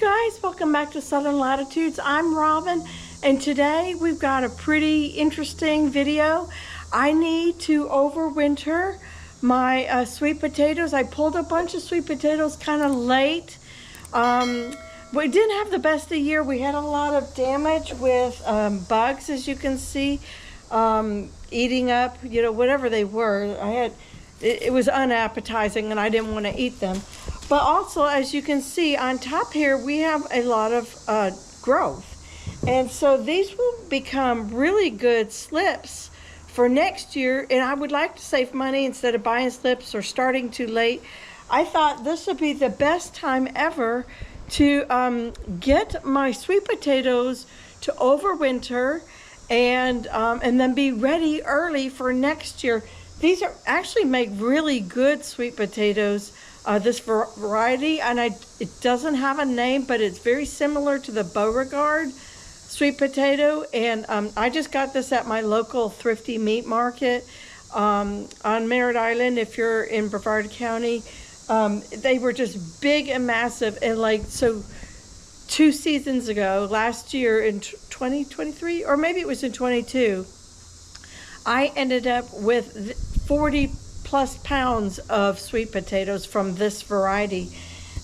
guys, welcome back to Southern Latitudes. I'm Robin, and today we've got a pretty interesting video. I need to overwinter my sweet potatoes. I pulled a bunch of sweet potatoes kind of late. We didn't have the best of year. We had a lot of damage with bugs, as you can see, eating up, you know, whatever they were. It was unappetizing and I didn't want to eat them. But also, as you can see on top here, we have a lot of growth. And so these will become really good slips for next year. And I would like to save money instead of buying slips or starting too late. I thought this would be the best time ever to get my sweet potatoes to overwinter and then be ready early for next year. These are actually make really good sweet potatoes, this variety, and it doesn't have a name, but it's very similar to the Beauregard sweet potato. And I just got this at my local thrifty meat market on Merritt Island. If you're in Brevard County, they were just big and massive. And like, so 2 seasons ago, last year in 2023, or maybe it was in 22, I ended up with 40 plus pounds of sweet potatoes from this variety.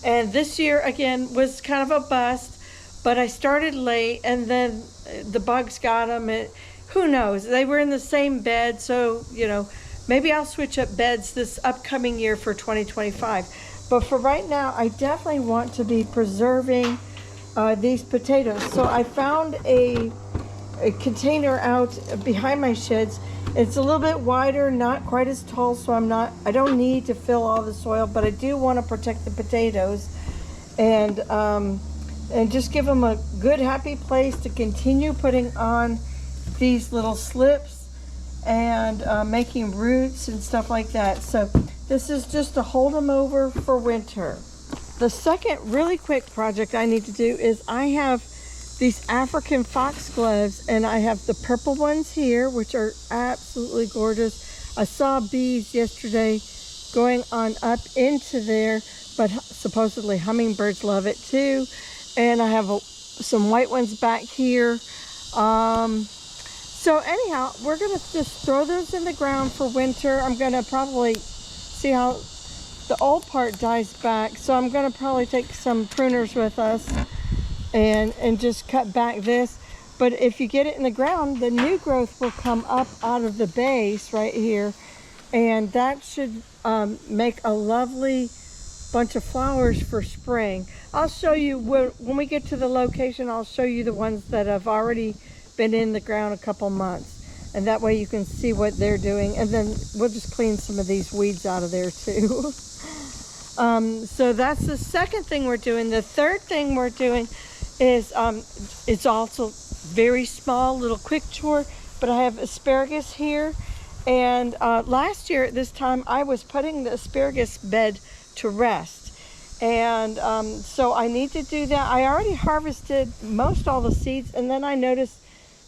And this year again was kind of a bust, but I started late and then the bugs got them. Who knows, they were in the same bed, so you know, maybe I'll switch up beds this upcoming year for 2025. But for right now, I definitely want to be preserving these potatoes. So I found a container out behind my sheds. It's a little bit wider, not quite as tall, so I don't need to fill all the soil, but I do want to protect the potatoes and just give them a good, happy place to continue putting on these little slips and making roots and stuff like that. So this is just to hold them over for winter. The second really quick project I need to do is I have these African foxgloves, and I have the purple ones here, which are absolutely gorgeous. I saw bees yesterday going on up into there, but supposedly hummingbirds love it too. And I have some white ones back here. So anyhow, we're gonna just throw those in the ground for winter. I'm gonna probably see how the old part dies back. So I'm gonna probably take some pruners with us and just cut back this. But if you get it in the ground, the new growth will come up out of the base right here, and that should make a lovely bunch of flowers for spring. I'll show you when we get to the location. I'll show you the ones that have already been in the ground a couple months, and that way you can see what they're doing. And then we'll just clean some of these weeds out of there too. So that's the second thing we're doing. The third thing we're doing is it's also very small, little quick chore, but I have asparagus here. And last year at this time I was putting the asparagus bed to rest, and so I need to do that. I already harvested most all the seeds, and then I noticed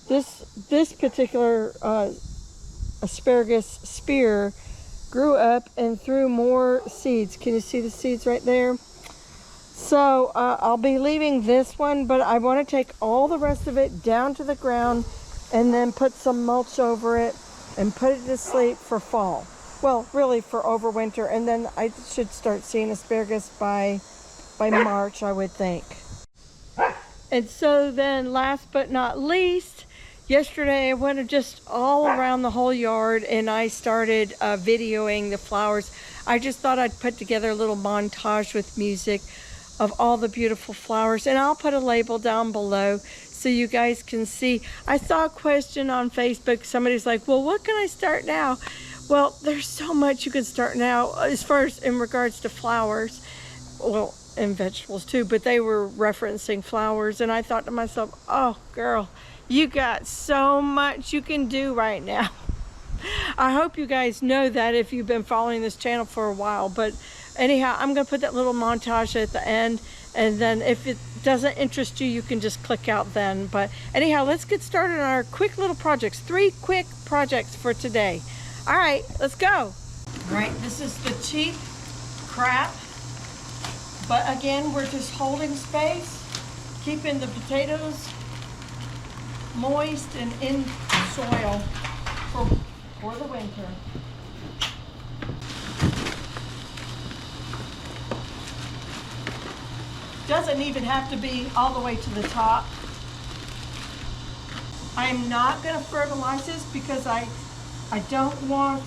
this particular asparagus spear grew up and threw more seeds. Can you see the seeds right there? So I'll be leaving this one, but I want to take all the rest of it down to the ground and then put some mulch over it and put it to sleep for fall. Well, really for overwinter, and then I should start seeing asparagus by March, I would think. And so then last but not least, yesterday I went just all around the whole yard and I started videoing the flowers. I just thought I'd put together a little montage with music of all the beautiful flowers, and I'll put a label down below so you guys can see. I saw a question on Facebook. Somebody's like, well, what can I start now? Well, there's so much you can start now as far as in regards to flowers, well, and vegetables too, but they were referencing flowers, and I thought to myself, oh girl, you got so much you can do right now. I hope you guys know that if you've been following this channel for a while. But anyhow, I'm gonna put that little montage at the end, and then if it doesn't interest you, you can just click out then. But anyhow, let's get started on our quick little projects. 3 quick projects for today. All right, let's go. All right, this is the cheap crap, but again, we're just holding space. keeping the potatoes moist and in soil for the winter. Doesn't even have to be all the way to the top. I am not going to fertilize this because I don't want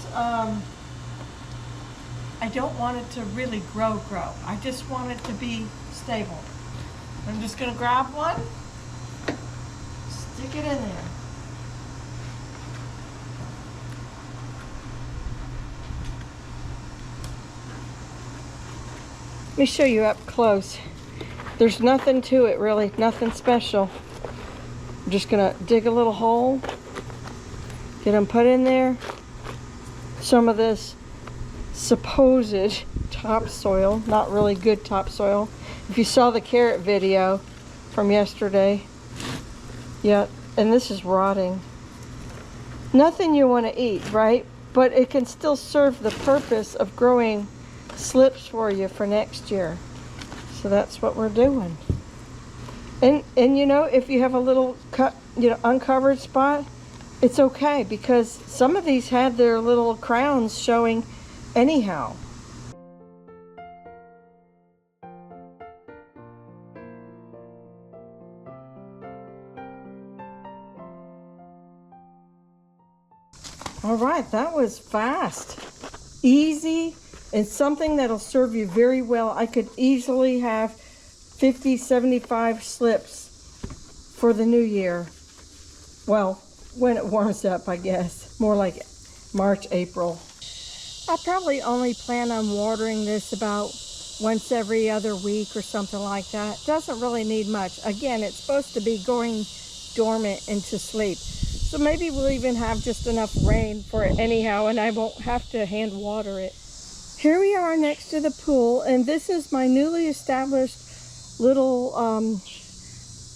it to really grow. I just want it to be stable. I'm just going to grab one, stick it in there. Let me show you up close. There's nothing to it really, nothing special. I'm just gonna dig a little hole, get them put in there. Some of this supposed topsoil, not really good topsoil. If you saw the carrot video from yesterday, yeah, and this is rotting. Nothing you want to eat, right? But it can still serve the purpose of growing slips for you for next year. So that's what we're doing. And you know, if you have a little uncovered spot, it's okay because some of these had their little crowns showing anyhow. All right, that was fast, easy, and something that'll serve you very well. I could easily have 50, 75 slips for the new year. Well, when it warms up, I guess. More like March, April. I'll probably only plan on watering this about once every other week or something like that. Doesn't really need much. Again, it's supposed to be going dormant into sleep. So maybe we'll even have just enough rain for it anyhow, and I won't have to hand water it. Here we are next to the pool, and this is my newly established little,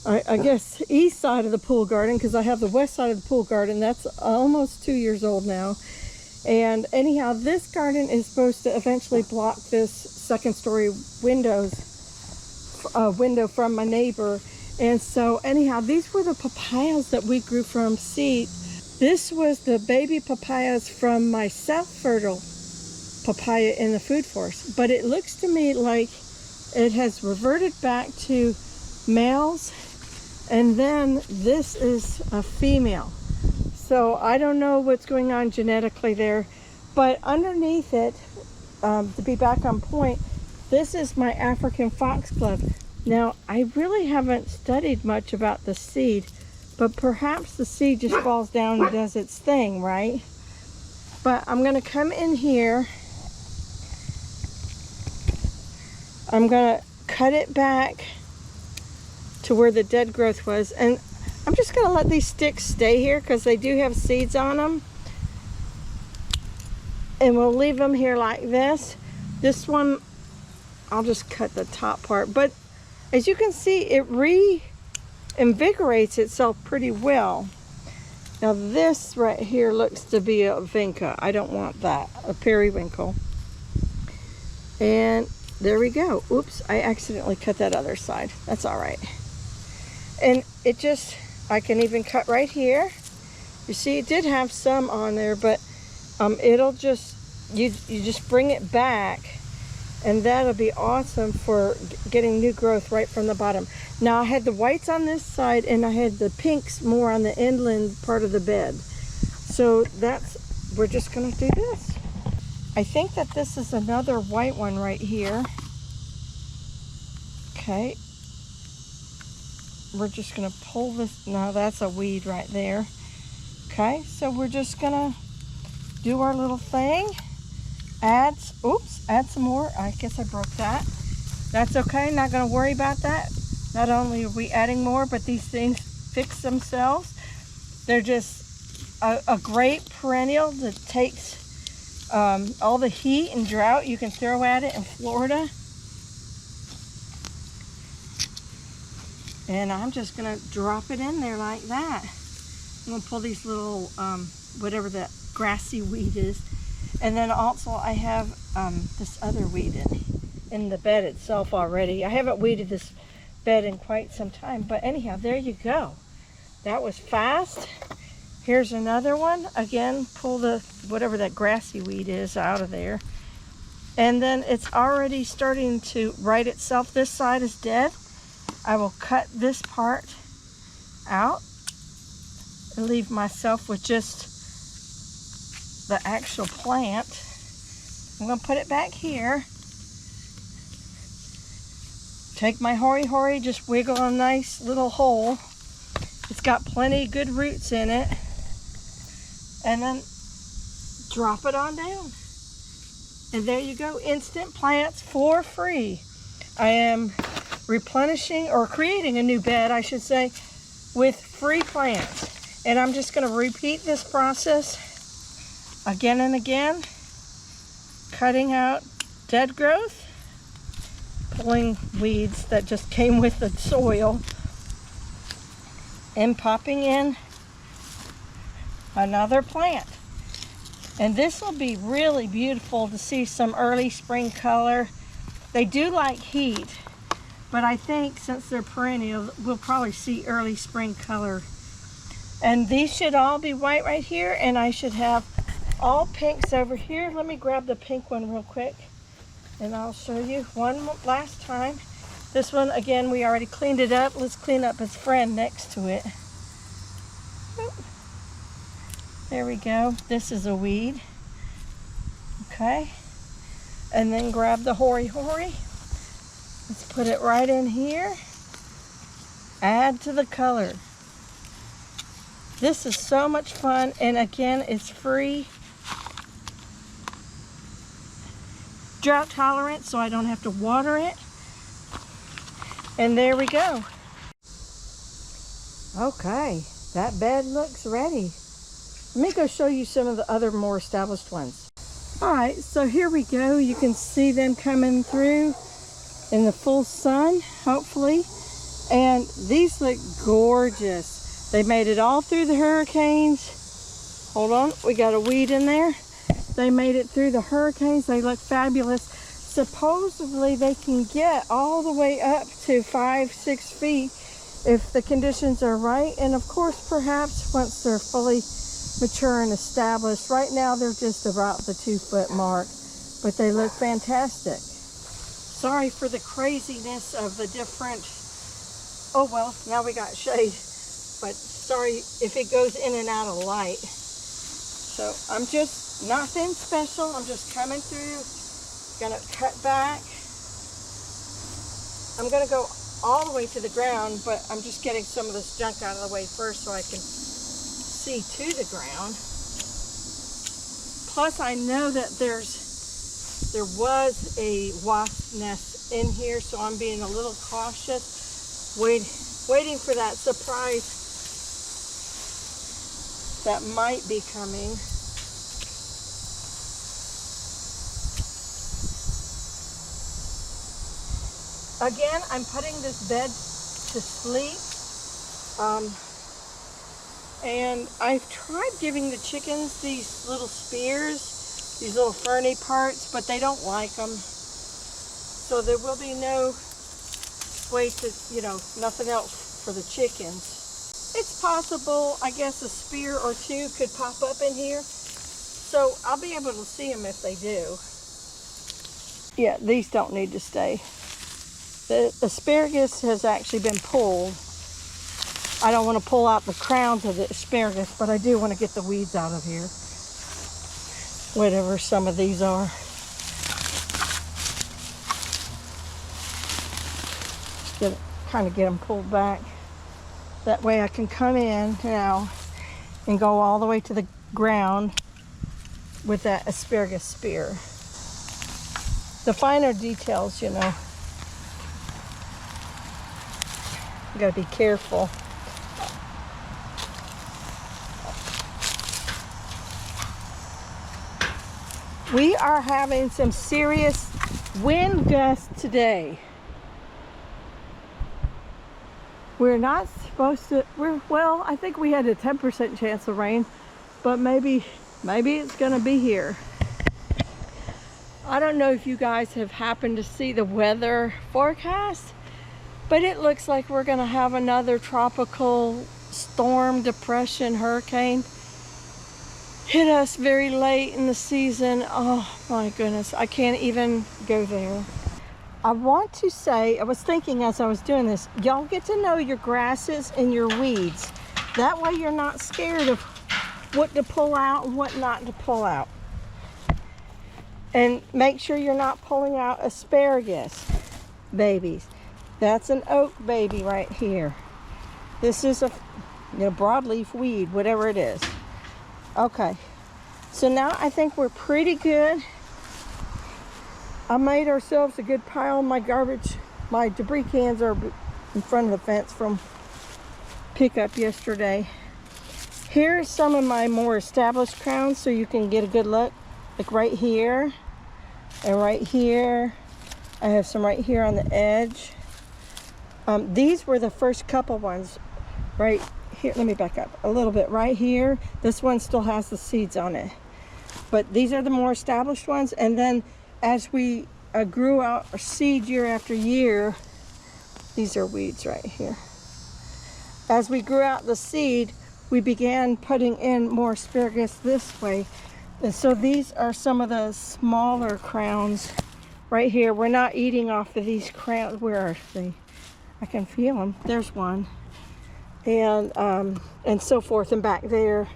I guess, east side of the pool garden, because I have the west side of the pool garden. That's almost 2 years old now. And anyhow, this garden is supposed to eventually block this second-story window from my neighbor. And so anyhow, these were the papayas that we grew from seed. This was the baby papayas from my self-fertile papaya in the food forest, but it looks to me like it has reverted back to males, and then this is a female. So I don't know what's going on genetically there, but underneath it, to be back on point, this is my African foxglove. Now, I really haven't studied much about the seed, but perhaps the seed just falls down and does its thing, right? But I'm going to come in here. I'm going to cut it back to where the dead growth was. And I'm just going to let these sticks stay here because they do have seeds on them. And we'll leave them here like this. This one, I'll just cut the top part. But as you can see, it reinvigorates itself pretty well. Now this right here looks to be a vinca. I don't want that, a periwinkle. And there we go. Oops, I accidentally cut that other side. That's all right. And it just, I can even cut right here. You see, it did have some on there, but it'll just, you just bring it back, and that'll be awesome for getting new growth right from the bottom. Now I had the whites on this side, and I had the pinks more on the inland part of the bed. So that's, we're just gonna do this. I think that this is another white one right here. Okay. We're just gonna pull this, no, that's a weed right there. Okay, so we're just gonna do our little thing. Add some more. I guess I broke that. That's okay, not gonna worry about that. Not only are we adding more, but these things fix themselves. They're just a great perennial that takes all the heat and drought you can throw at it in Florida. And I'm just gonna drop it in there like that. I'm gonna pull these little, whatever that grassy weed is. And then also I have this other weed in the bed itself already. I haven't weeded this bed in quite some time. But anyhow, there you go. That was fast. Here's another one. Again, pull the whatever that grassy weed is out of there. And then it's already starting to right itself. This side is dead. I will cut this part out and leave myself with just the actual plant. I'm going to put it back here. Take my hori-hori, just wiggle a nice little hole. It's got plenty of good roots in it. And then drop it on down. And there you go, instant plants for free. I am replenishing or creating a new bed, I should say, with free plants. And I'm just going to repeat this process again and again, cutting out dead growth, pulling weeds that just came with the soil, and popping in another plant. And this will be really beautiful to see some early spring color. They do like heat, but I think since they're perennial, we'll probably see early spring color. And these should all be white right here, and I should have all pinks over here. Let me grab the pink one real quick, and I'll show you one last time. This one, again, we already cleaned it up. Let's clean up its friend next to it. There we go. This is a weed. Okay. And then grab the hori-hori. Let's put it right in here. Add to the color. This is so much fun, and again, it's free. Drought tolerant, so I don't have to water it. And there we go. Okay, that bed looks ready. Let me go show you some of the other more established ones. All right, so here we go. You can see them coming through in the full sun, hopefully. And these look gorgeous. They made it all through the hurricanes. Hold on, we got a weed in there. They made it through the hurricanes. They look fabulous. Supposedly they can get all the way up to 5-6 feet if the conditions are right. And of course, perhaps once they're fully mature and established. Right now they're just about the 2-foot mark, but they look fantastic. Sorry for the craziness of the different, oh well, now we got shade, but sorry if it goes in and out of light. So I'm just nothing special. I'm just coming through, gonna cut back. I'm gonna go all the way to the ground, but I'm just getting some of this junk out of the way first so I can see to the ground. Plus I know that there was a wasp nest in here, so I'm being a little cautious, waiting for that surprise that might be coming. Again, I'm putting this bed to sleep. And I've tried giving the chickens these little spears, these little ferny parts, but they don't like them. So there will be no way to, nothing else for the chickens. It's possible, I guess, a spear or two could pop up in here. So I'll be able to see them if they do. Yeah, these don't need to stay. The asparagus has actually been pulled. I don't want to pull out the crowns of the asparagus, but I do want to get the weeds out of here. Whatever some of these are. Kind of get them pulled back. That way I can come in now and go all the way to the ground with that asparagus spear. The finer details, you gotta be careful. We are having some serious wind gusts today. We're not supposed to, well, I think we had a 10% chance of rain, but maybe it's gonna be here. I don't know if you guys have happened to see the weather forecast, But it looks like we're gonna have another tropical storm, depression, hurricane hit us very late in the season. Oh my goodness, I can't even go there. I want to say, I was thinking as I was doing this, y'all get to know your grasses and your weeds. That way you're not scared of what to pull out and what not to pull out. And make sure you're not pulling out asparagus babies. That's an oak baby right here. This is a broadleaf weed, whatever it is. Okay, so now I think we're pretty good. I made ourselves a good pile. My garbage, my debris cans are in front of the fence from pickup yesterday. Here's some of my more established crowns so you can get a good look. Like right here and right here. I have some right here on the edge. These were the first couple ones right here. Let me back up a little bit. Right here, this one still has the seeds on it. But these are the more established ones. And then as we grew out our seed year after year, these are weeds right here. As we grew out the seed, we began putting in more asparagus this way. And so these are some of the smaller crowns right here. We're not eating off of these crowns. Where are they? I can feel them. There's one. And so forth and back there.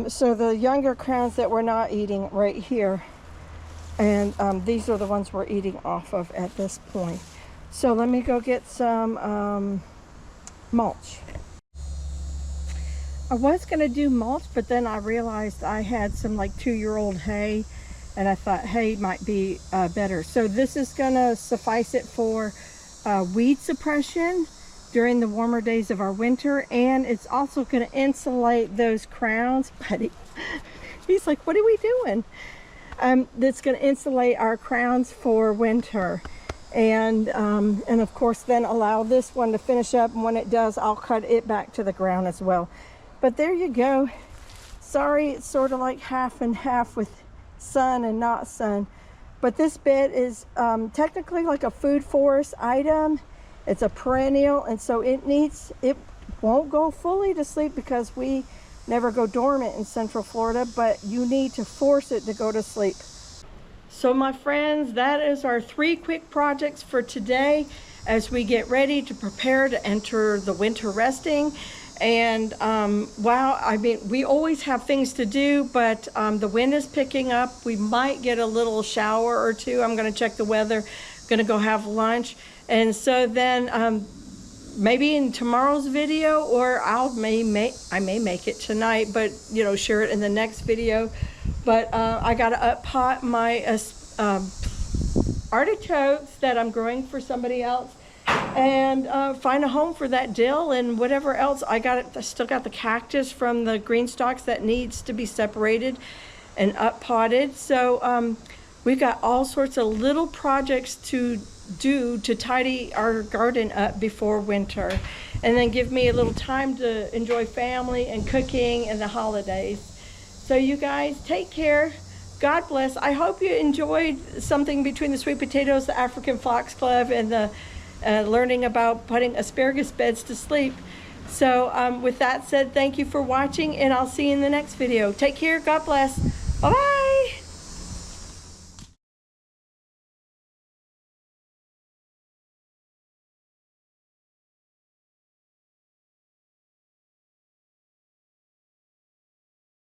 So the younger crowns that we're not eating right here. And these are the ones we're eating off of at this point. So let me go get some mulch. I was going to do mulch, but then I realized I had some like 2-year-old hay, and I thought hay might be better. So this is going to suffice it for weed suppression during the warmer days of our winter, and it's also going to insulate those crowns. Buddy, he's like, what are we doing? That's going to insulate our crowns for winter, and of course then allow this one to finish up, and when it does I'll cut it back to the ground as well. But there you go. Sorry, it's sort of like half and half with sun and not sun, but this bed is technically like a food forest item. It's a perennial, and so it won't go fully to sleep because we never go dormant in Central Florida, but you need to force it to go to sleep. So my friends, that is our 3 quick projects for today as we get ready to prepare to enter the winter resting. And wow, I mean, we always have things to do, but the wind is picking up. We might get a little shower or two. I'm going to check the weather. Going to go have lunch, and so then maybe in tomorrow's video, or I may make it tonight, but share it in the next video. But I got to up pot my artichokes that I'm growing for somebody else, and find a home for that dill and whatever else. I still got the cactus from the green stalks that needs to be separated and up potted. So we've got all sorts of little projects to do to tidy our garden up before winter, and then give me a little time to enjoy family and cooking and the holidays. So you guys take care. God bless. I hope you enjoyed something between the sweet potatoes, the African foxglove, and the learning about putting asparagus beds to sleep. So with that said, thank you for watching, and I'll see you in the next video. Take care. God bless. Bye-bye.